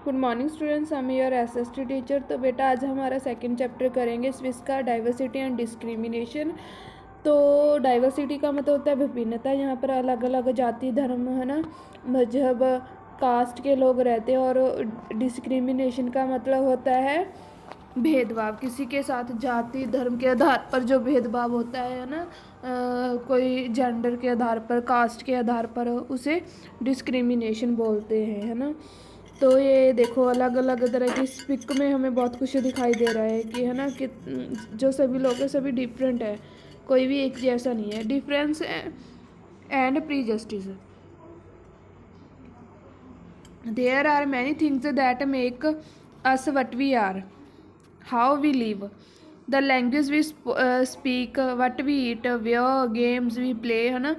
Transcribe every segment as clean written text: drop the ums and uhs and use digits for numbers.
Good morning students, हम your SST teacher. तो बेटा आज हमारा सेकंड चैप्टर करेंगे स्विस का, डाइवर्सिटी एंड डिस्क्रिमिनेशन। तो डाइवर्सिटी का मतलब होता है विभिन्नता। यहाँ पर अलग अलग जाति, धर्म, है ना, मजहब, कास्ट के लोग रहते हैं। और डिस्क्रिमिनेशन का मतलब होता है भेदभाव, किसी के साथ जाति धर्म के आधार पर जो भेदभाव होता है ना, कोई जेंडर के आधार पर, कास्ट के आधार पर, उसे डिस्क्रिमिनेशन बोलते हैं, है ना। तो ये देखो अलग अलग तरह की इस पिक में हमें बहुत कुछ दिखाई दे रहा है कि, है ना, कि जो सभी लोग हैं सभी डिफरेंट है, कोई भी एक जैसा नहीं है। Difference and prejustice, there are many things that make us what we are, how we live, the language we speak, what we eat, wear, games we play, है ना।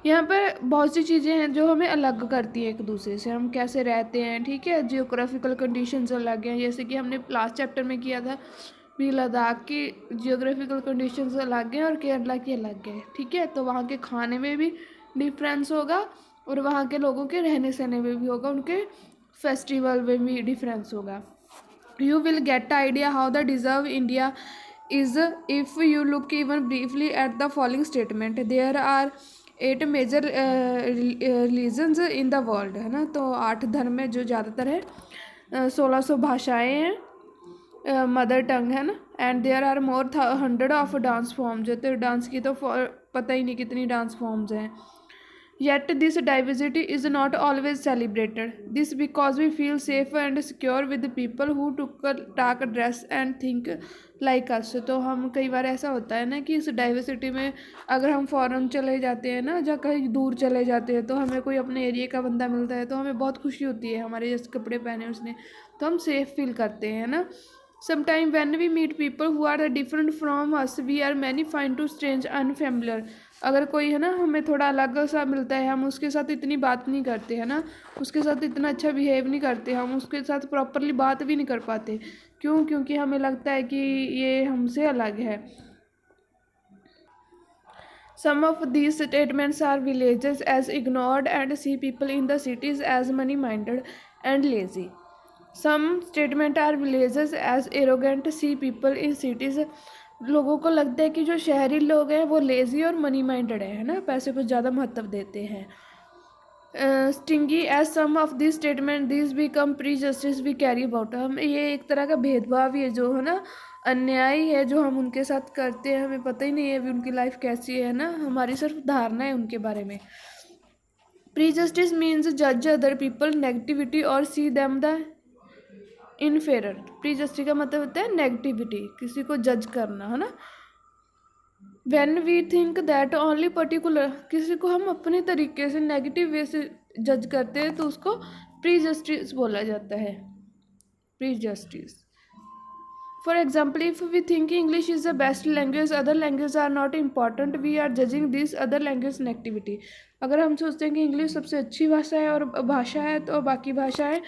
यहाँ पर बहुत सी चीज़ें हैं जो हमें अलग करती हैं एक दूसरे से, हम कैसे रहते हैं, ठीक है। जियोग्राफिकल कंडीशंस अलग हैं, जैसे कि हमने लास्ट चैप्टर में किया था भी, लद्दाख की जियोग्राफिकल कंडीशंस अलग हैं और केरला की अलग है, ठीक है। तो वहाँ के खाने में भी डिफरेंस होगा और वहाँ के लोगों के रहने सहने में भी होगा, उनके फेस्टिवल में भी डिफरेंस होगा। You will get idea how the deserve India is if you look even briefly at the following statement. There are 8 major religions in the world, है ना। तो 8 धर्म है जो ज़्यादातर है, 1600 भाषाएं हैं, मदर टंग, है ना। And there are more 100 of dance form, जो तो डांस की तो पता ही नहीं कितनी डांस फॉर्म्स हैं। Yet this diversity is not always celebrated. This because we feel safe and secure with the people who talk, dress and think like us. तो हम कई बार ऐसा होता है ना कि इस डाइवर्सिटी में अगर हम फॉरेन चले जाते हैं ना, या कहीं दूर चले जाते हैं, तो हमें कोई अपने एरिया का बंदा मिलता है तो हमें बहुत खुशी होती है, हमारे जैसे कपड़े पहने उसने, तो हम सेफ फील करते हैं ना। Sometimes when we meet people who are different from us, we are many find to strange unfamiliar. अगर कोई, है ना, हमें थोड़ा अलग सा मिलता है, हम उसके साथ इतनी बात नहीं करते, है ना, उसके साथ इतना अच्छा बिहेव नहीं करते, हम उसके साथ प्रॉपरली बात भी नहीं कर पाते। क्यों? क्योंकि हमें लगता है कि ये हमसे अलग है। Some of these statements are villages as ignored and see people in the cities as money-minded and lazy. Some statement are villages as arrogant see people in cities. लोगों को लगता है कि जो शहरी लोग हैं वो लेजी और मनी माइंडेड है ना, पैसे को ज़्यादा महत्व देते हैं। Stingy as some of this statement this become prejudice we carry about. हम ये एक तरह का भेदभाव ही है, जो है ना अन्याय है जो हम उनके साथ करते हैं, हमें पता ही नहीं है अभी उनकी लाइफ कैसी है ना, हमारी सिर्फ धारणा है उनके बारे में। प्री जस्टिस मीन्स जज अदर पीपल नेगेटिविटी और सी देम द इनफेरर। प्रीजस्टिस का मतलब होता है नेगेटिविटी, किसी को जज करना, है ना। When we think that only particular, किसी को हम अपने तरीके से नेगेटिव वे से जज करते हैं तो उसको प्रीजस्टिस बोला जाता है। Prejustice, for example, if we think English is the best language, other language are not important, we are judging this other language negativity. अगर हम सोचते हैं कि इंग्लिश सबसे अच्छी भाषा है और भाषा है तो बाकी भाषाएं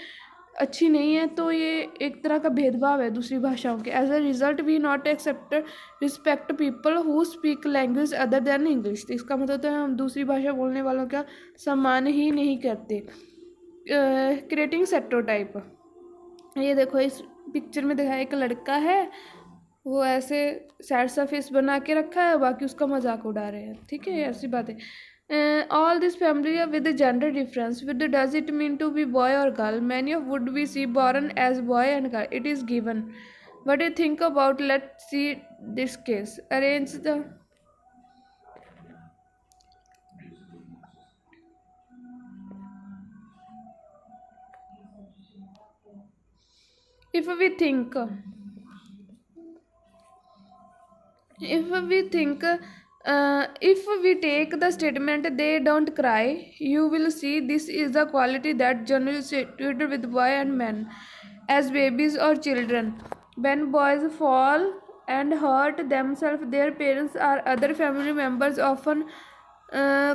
अच्छी नहीं है, तो ये एक तरह का भेदभाव है दूसरी भाषाओं के। As a result we not accept respect people who speak language other than English. इसका मतलब तो हम दूसरी भाषा बोलने वालों का सम्मान ही नहीं करते। क्रिएटिंग स्टेरियोटाइप, ये देखो इस पिक्चर में दिखाया एक लड़का है, वो ऐसे सैड सा फेस बना के रखा है, बाकी उसका मजाक उड़ा रहे हैं, ठीक है, ऐसी बात है। All this familiar with the gender difference. With the, does it mean to be boy or girl? Many of would we see born as boy and girl. It is given. What do you think about? Let's see this case. Arrange the. If we think. If we take the statement they don't cry, you will see this is the quality that generally situated with boy and men as babies or children. When boys fall and hurt themselves, their parents or other family members often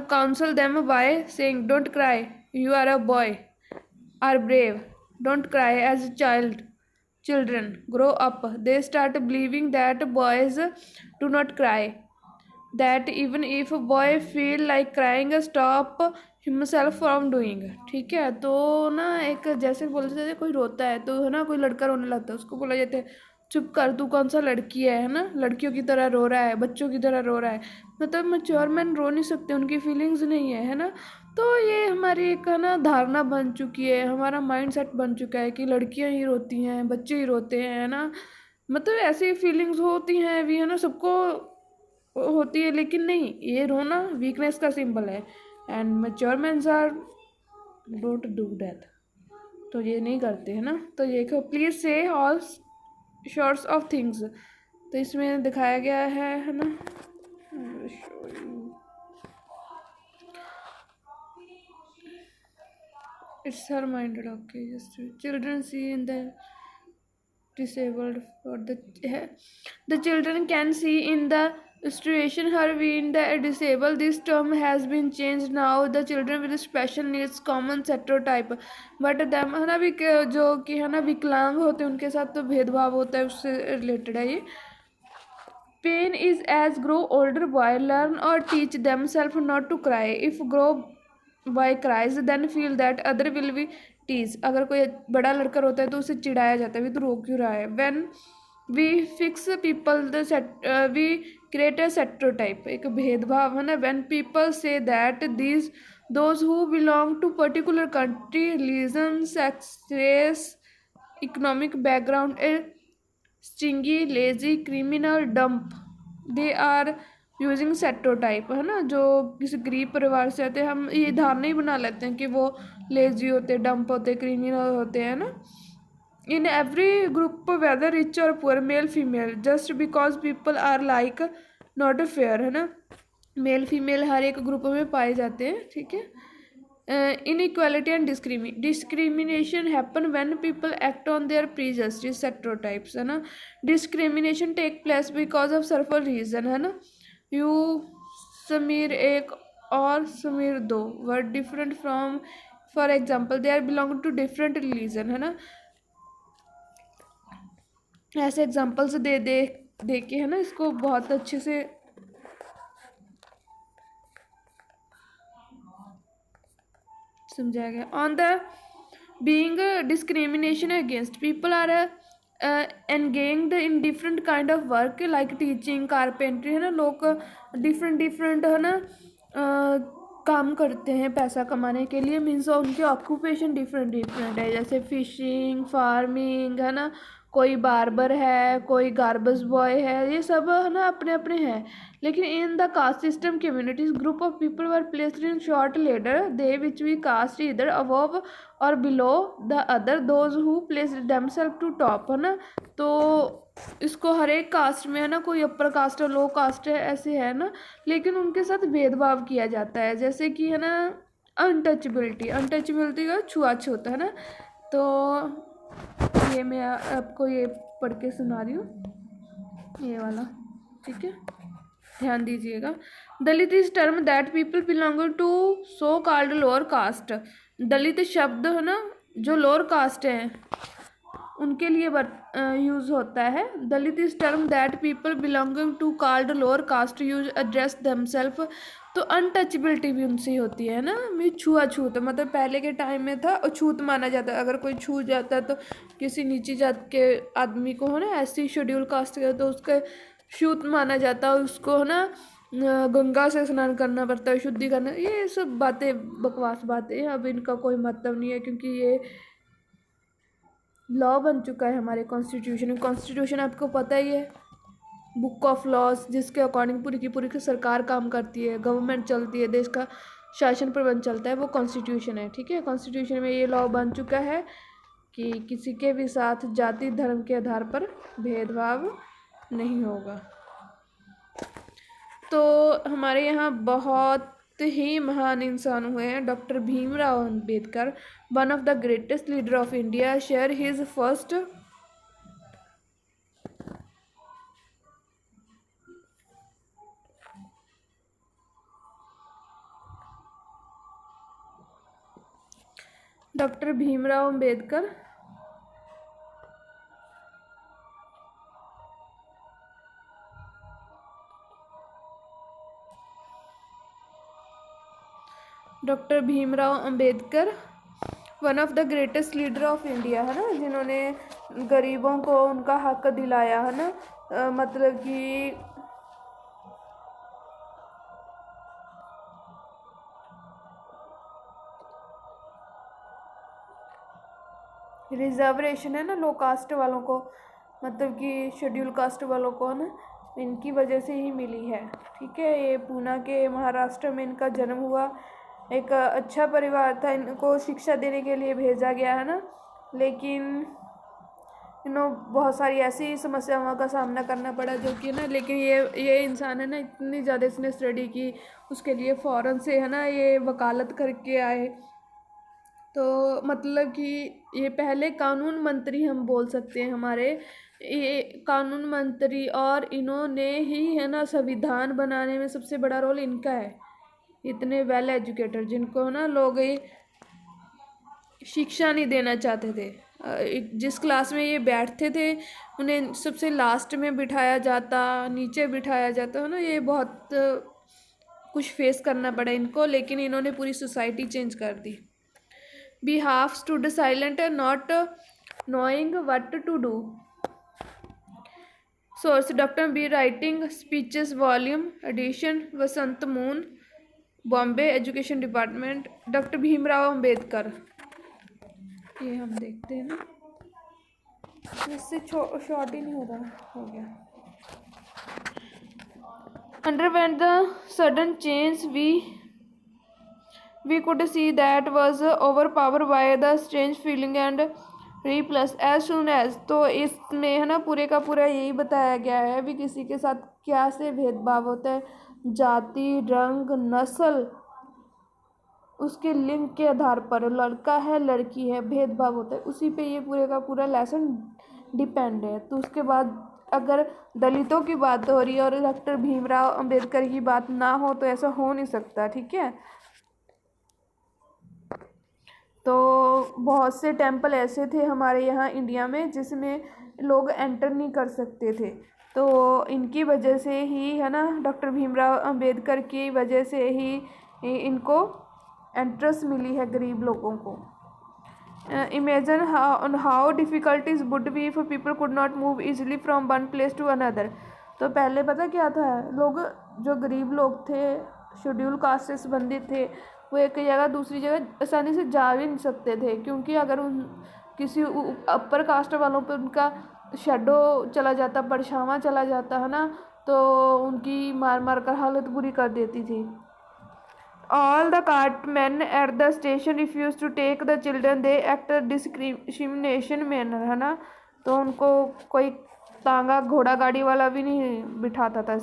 counsel them by saying, don't cry, you are a boy, are brave, don't cry. As a children grow up, they start believing that boys do not cry, that even if a boy feel like crying, stop himself from doing. ठीक है, तो ना एक जैसे बोलते थे कोई रोता है तो है ना, कोई लड़का रोने लगता है, उसको बोला जाता है चुप कर, तू कौन सा लड़की है ना, लड़कियों की तरह रो रहा है, बच्चों की तरह रो रहा है। मतलब मैच्योर मैन रो नहीं सकते, उनकी फीलिंग्स नहीं है ना। तो ये हमारी एक है ना धारणा बन चुकी है, हमारा माइंड सेट बन चुका है कि लड़कियां ही रोती हैं, बच्चे ही रोते हैं, है ना। मतलब ऐसी फीलिंग्स होती हैं भी, है ना, सबको होती है, लेकिन नहीं, ये रोना वीकनेस का सिंबल है। And mature mens are don't do that, तो ये नहीं करते हैं ना। तो ये प्लीज से ऑल शॉर्ट्स ऑफ थिंग्स, तो इसमें दिखाया गया है ना। It's her minded, okay, just children see in the disabled for the children can see in the situation her being the disabled. This term has been changed now, the children with special needs common stereotype, but them है ना भी जो कि है ना विकलांग होते हैं उनके साथ तो भेदभाव होता है, उससे रिलेटेड है ये। Pain is as grow older boy learn or teach themselves not to cry. If grow boy cries then feel that other will be tease. अगर कोई बड़ा लड़का रोता है तो उसे चिढ़ाया जाता है, भी तो रो क्यों रहा है। When we fix people the set we create a stereotype, एक भेदभाव है ना। When people say that these those who belong to particular country, religion, sex, race, economic background, stingy, lazy, criminal, dumb, they are using stereotype, है ना। जो किसी गरीब परिवार से आते हैं, हम ये धारणा ही बना लेते हैं कि वो लेजी होते, डंप होते, क्रिमिनल होते हैं ना। In every group whether rich और poor, male female, just because people are like not fair, है ना। मेल फीमेल हर एक ग्रुप में पाए जाते हैं, ठीक है। inequality and discrimination happen when people act on their prejudices, stereotypes, है ना। discrimination take place because of several reason, है ना। you समीर एक और समीर दो were different from, for example they are belong to different religion, है ना। ऐसे एग्जाम्पल्स दे के है ना इसको बहुत अच्छे से समझाया गया। On the being discrimination against people are engaged in different kind of work like teaching, carpentry, है ना। लोग डिफरेंट है ना काम करते हैं पैसा कमाने के लिए, मीन्स उनके ऑक्यूपेशन डिफरेंट है, जैसे फिशिंग, फार्मिंग, है ना। कोई बार्बर है, कोई गार्बेज बॉय है, ये सब है ना अपने अपने हैं। लेकिन in the caste system communities group of people were placed in short ladder, they which we caste इधर अबव और below the other, those who placed themself to top, है ना। तो इसको हर एक कास्ट में है ना, कोई अपर कास्ट है, लो कास्ट है, ऐसे है ना। लेकिन उनके साथ भेदभाव किया जाता है, जैसे कि है ना अनटचेबिलिटी का छुआछूत, है ना। तो ये मैं आपको ये पढ़ के सुना रही हूँ, ये वाला, ठीक है, ध्यान दीजिएगा। Dalit is term that people belonging to so called lower caste. Dalit शब्द है ना जो लोअर कास्ट है उनके लिए यूज होता है। Dalit is term that people belonging to called lower caste use address themselves. तो अनटचेबिलिटी भी उनसे ही होती है ना, मैं छुआछूत, मतलब पहले के टाइम में था और छूत माना जाता है, अगर कोई छू जाता है तो किसी नीची जात के आदमी को है ना, ऐसी शेड्यूल कास्ट के तो उसका छूत माना जाता है, उसको है ना गंगा से स्नान करना पड़ता है, शुद्धि करना, ये सब बातें बकवास बातें हैं, अब इनका कोई मतलब नहीं है, क्योंकि ये लॉ बन चुका है हमारे कॉन्स्टिट्यूशन में। कॉन्स्टिट्यूशन आपको पता ही है, बुक ऑफ लॉज, जिसके अकॉर्डिंग पूरी की सरकार काम करती है, गवर्नमेंट चलती है, देश का शासन प्रबंध चलता है, वो कॉन्स्टिट्यूशन है, ठीक है। कॉन्स्टिट्यूशन में ये लॉ बन चुका है कि किसी के भी साथ जाति धर्म के आधार पर भेदभाव नहीं होगा। तो हमारे यहाँ बहुत ही महान इंसान हुए हैं। Doctor Bhimrao Ambedkar, one of the greatest leader of India, share his first doctor Bhimrao Ambedkar doctor Bhimrao Ambedkar, one of the greatest leader of India, है ना, जिन्होंने गरीबों को उनका हक दिलाया, है ना, मतलब कि रिजर्वेशन है ना, लो कास्ट वालों को, मतलब कि शेड्यूल कास्ट वालों को ना, इनकी वजह से ही मिली है। ठीक है, ये पूना के महाराष्ट्र में इनका जन्म हुआ। एक अच्छा परिवार था, इनको शिक्षा देने के लिए भेजा गया, है ना, लेकिन बहुत सारी ऐसी समस्याओं का सामना करना पड़ा जो कि ना, लेकिन ये इंसान है ना, इतनी ज़्यादा इसने स्टडी की, उसके लिए फ़ॉरेन से, है ना, ये वकालत करके आए। तो मतलब कि ये पहले कानून मंत्री हम बोल सकते हैं हमारे, ये कानून मंत्री, और इन्होंने ही, है ना, संविधान बनाने में सबसे बड़ा रोल इनका है। इतने वेल एजुकेटेड, जिनको ना लोग ये शिक्षा नहीं देना चाहते थे, जिस क्लास में ये बैठते थे उन्हें सबसे लास्ट में बिठाया जाता, नीचे बिठाया जाता, है ना, ये बहुत कुछ फेस करना पड़ा इनको, लेकिन इन्होंने पूरी सोसाइटी चेंज कर दी। Be half stood silent not knowing what to do. Source doctor B writing speeches volume edition Vasant Moon Bombay education department doctor Bhimrao Ambedkar. ये हम देखते हैं ना, इससे शॉर्ट ही नहीं हो रहा, हो गया। Underwent the sudden change we could see that was overpowered by the strange feeling and repulse as soon as। तो इसमें, है ना, पूरे का पूरा यही बताया गया है भी किसी के साथ क्या से भेदभाव होता है, जाति, रंग, नस्ल, उसके लिंग के आधार पर, लड़का है लड़की है, भेदभाव होता है, उसी पे ये पूरे का पूरा लेसन डिपेंड है। तो उसके बाद अगर दलितों की बात हो रही है और डॉक्टर भीमराव अंबेडकर की बात ना हो तो ऐसा हो नहीं सकता। ठीक है, तो बहुत से टेम्पल ऐसे थे हमारे यहाँ इंडिया में जिसमें लोग एंटर नहीं कर सकते थे, तो इनकी वजह से ही, है ना, डॉक्टर भीमराव अंबेडकर की वजह से ही इनको एंट्रेंस मिली है गरीब लोगों को। Imagine how difficulties would be if people could not move easily from one place to another. तो पहले पता क्या था, लोग जो गरीब लोग थे, शेड्यूल कास्ट से संबंधित थे, वो एक जगह दूसरी जगह आसानी से जा भी नहीं सकते थे, क्योंकि अगर उन किसी अपर कास्ट वालों पर उनका शेडो चला जाता, परछावां चला जाता, है ना, तो उनकी मार मार कर हालत बुरी कर देती थी। All the cartmen at the station refused to take the children. They acted discrimination manner, है ना, तो उनको कोई तांगा घोड़ा गाड़ी वाला भी नहीं बिठाता था।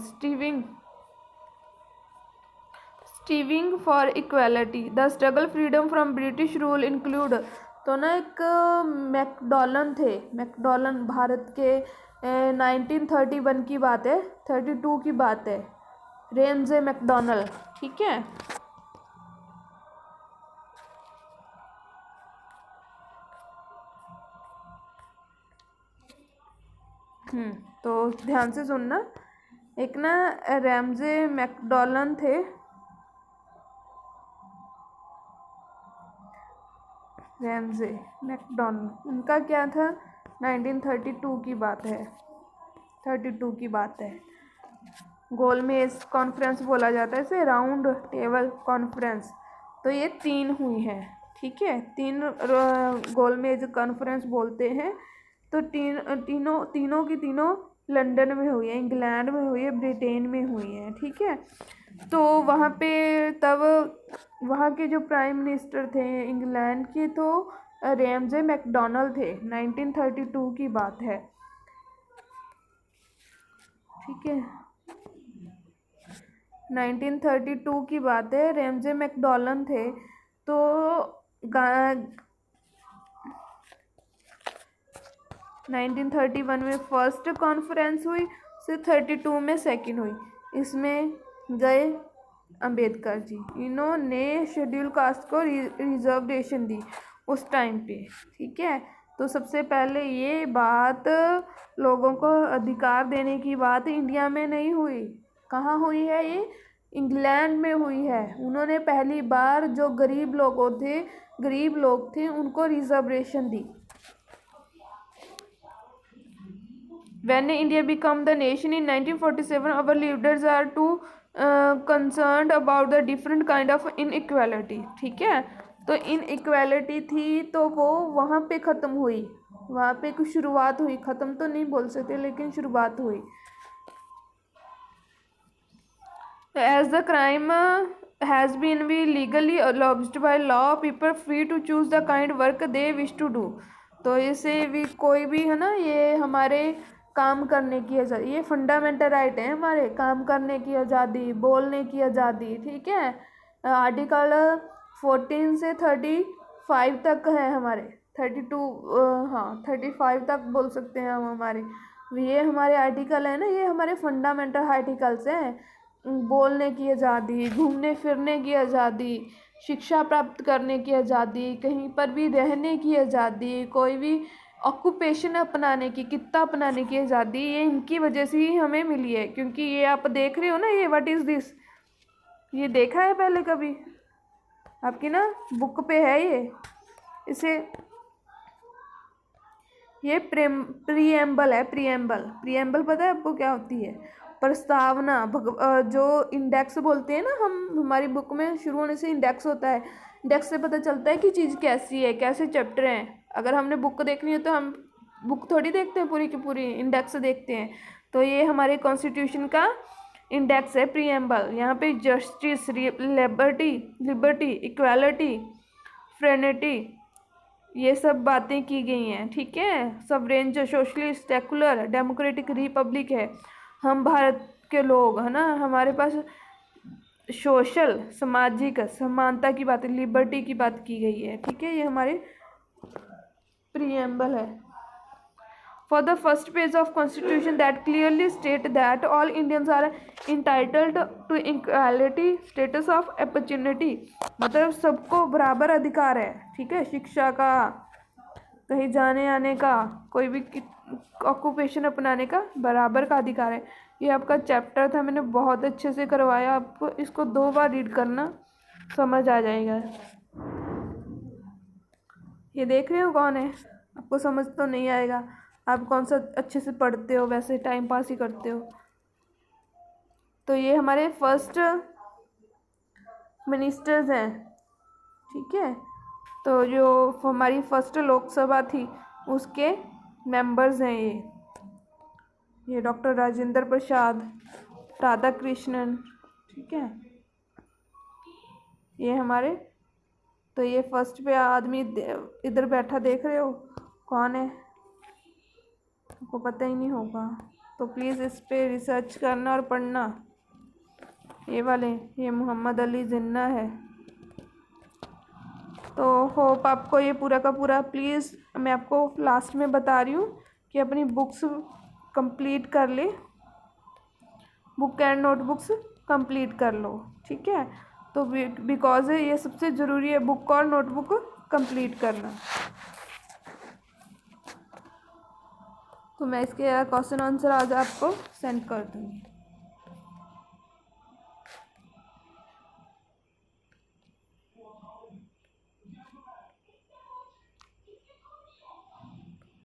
Striving for equality the struggle freedom from British rule include. तो ना एक मैकडॉलन थे, मैकडॉलन भारत के 1931 की बात है, 32 की बात है, रेमजे मैकडॉनल्ड। ठीक है, तो ध्यान से सुनना, एक ना रैमजे मैकडॉलन थे, रैमजे मैकडॉनल्ड, उनका क्या था, 1932 की बात है, 32 की बात है। गोलमेज कॉन्फ्रेंस बोला जाता है इसे, राउंड टेबल कॉन्फ्रेंस। तो ये 3 हुई है। ठीक है, 3 गोलमेज कॉन्फ्रेंस बोलते हैं। तो तीनों की तीनों लंदन में हुई है, इंग्लैंड में हुई है, ब्रिटेन में हुई है। ठीक है, तो वहाँ पे तब वहाँ के जो प्राइम मिनिस्टर थे इंग्लैंड के, तो रैमजे मैकडॉनल्ड थे। 1932 की बात है। ठीक है, 1932 की बात है, रैमजे मैकडॉनल्ड थे। तो 1931 में फर्स्ट कॉन्फ्रेंस हुई, फिर 32 में सेकंड हुई। इसमें गए अंबेडकर जी, इन्होंने शेड्यूल कास्ट को रिजर्वेशन दी उस टाइम पे। ठीक है, तो सबसे पहले ये बात, लोगों को अधिकार देने की बात इंडिया में नहीं हुई, कहाँ हुई है ये, इंग्लैंड में हुई है। उन्होंने पहली बार जो गरीब लोग थे उनको reservation the. When India became the nation in 1947, our leaders are too concerned about the different kind of inequality। ठीक है, तो inequality थी तो वो वहाँ पे ख़त्म हुई, वहाँ पे कुछ शुरुआत हुई, ख़त्म तो नहीं बोल सकते लेकिन शुरुआत हुई। As the crime has been legally lodged by law, people free to choose the kind work they wish to do। तो इसे भी कोई भी है ना, ये हमारे काम करने की आज़ादी, ये फंडामेंटल राइट है हमारे, काम करने की आज़ादी, बोलने की आज़ादी। ठीक है, आर्टिकल 14 से 35 तक है हमारे, 32 हाँ 35 तक बोल सकते हैं हम हमारे, ये हमारे आर्टिकल है ना, ये हमारे फंडामेंटल आर्टिकल्स हैं। बोलने की आज़ादी, घूमने फिरने की आज़ादी, शिक्षा प्राप्त करने की आज़ादी, कहीं पर भी रहने की आज़ादी, कोई भी ऑक्यूपेशन अपनाने की, कित्ता अपनाने की आज़ादी, ये इनकी वजह से ही हमें मिली है। क्योंकि ये आप देख रहे हो ना, ये व्हाट इज़ दिस, ये देखा है पहले कभी आपकी ना बुक पे है इसे, ये प्रीएम्बल है। प्रीएम्बल पता है आपको क्या होती है? प्रस्तावना। जो इंडेक्स बोलते हैं ना हम, हमारी बुक में शुरू होने से इंडेक्स होता है, इंडेक्स से पता चलता है कि चीज़ कैसी है, कैसे चैप्टर हैं। अगर हमने बुक देखनी है तो हम बुक थोड़ी देखते हैं पूरी की पूरी, इंडेक्स देखते हैं। तो ये हमारे कॉन्स्टिट्यूशन का इंडेक्स है प्रीएम्बल। यहाँ पे जस्टिस, लिबर्टी, इक्वालिटी, फ्रेनिटी, ये सब बातें की गई हैं। ठीक है, सवरेन, जो सोशलिस्ट, सेकुलर, डेमोक्रेटिक रिपब्लिक है, हम भारत के लोग है ना, हमारे पास सोशल, सामाजिक समानता की बात, लिबर्टी की बात की गई है। ठीक है, ये हमारे प्रीएम्बल है। For the first page of Constitution that clearly state that all Indians are entitled to equality status of opportunity, मतलब सबको बराबर अधिकार है। ठीक है, शिक्षा का, कहीं जाने आने का, कोई भी ऑक्यूपेशन अपनाने का बराबर का अधिकार है। ये आपका चैप्टर था, मैंने बहुत अच्छे से करवाया आपको, इसको 2 बार रीड करना, समझ आ जाएगा। ये देख रहे हो कौन है? आपको समझ तो नहीं आएगा, आप कौन सा अच्छे से पढ़ते हो, वैसे टाइम पास ही करते हो। तो ये हमारे फर्स्ट मिनिस्टर्स हैं। ठीक है, तो जो हमारी फर्स्ट लोकसभा थी उसके मेंबर्स हैं ये डॉक्टर राजेंद्र प्रसाद, राधा कृष्णन। ठीक है, ये हमारे, तो ये फर्स्ट पे आदमी इधर बैठा देख रहे हो कौन है? आपको पता ही नहीं होगा तो प्लीज़ इस पे रिसर्च करना और पढ़ना। ये मोहम्मद अली जिन्ना है। तो होप आपको ये पूरा का पूरा, प्लीज़ मैं आपको लास्ट में बता रही हूँ कि अपनी बुक्स कंप्लीट कर ले, बुक एंड नोटबुक्स कंप्लीट कर लो। ठीक है, तो बिकॉज ये सबसे ज़रूरी है, बुक और नोटबुक कंप्लीट करना। तो मैं इसके क्वेश्चन आंसर आज आपको सेंड कर दूँगी।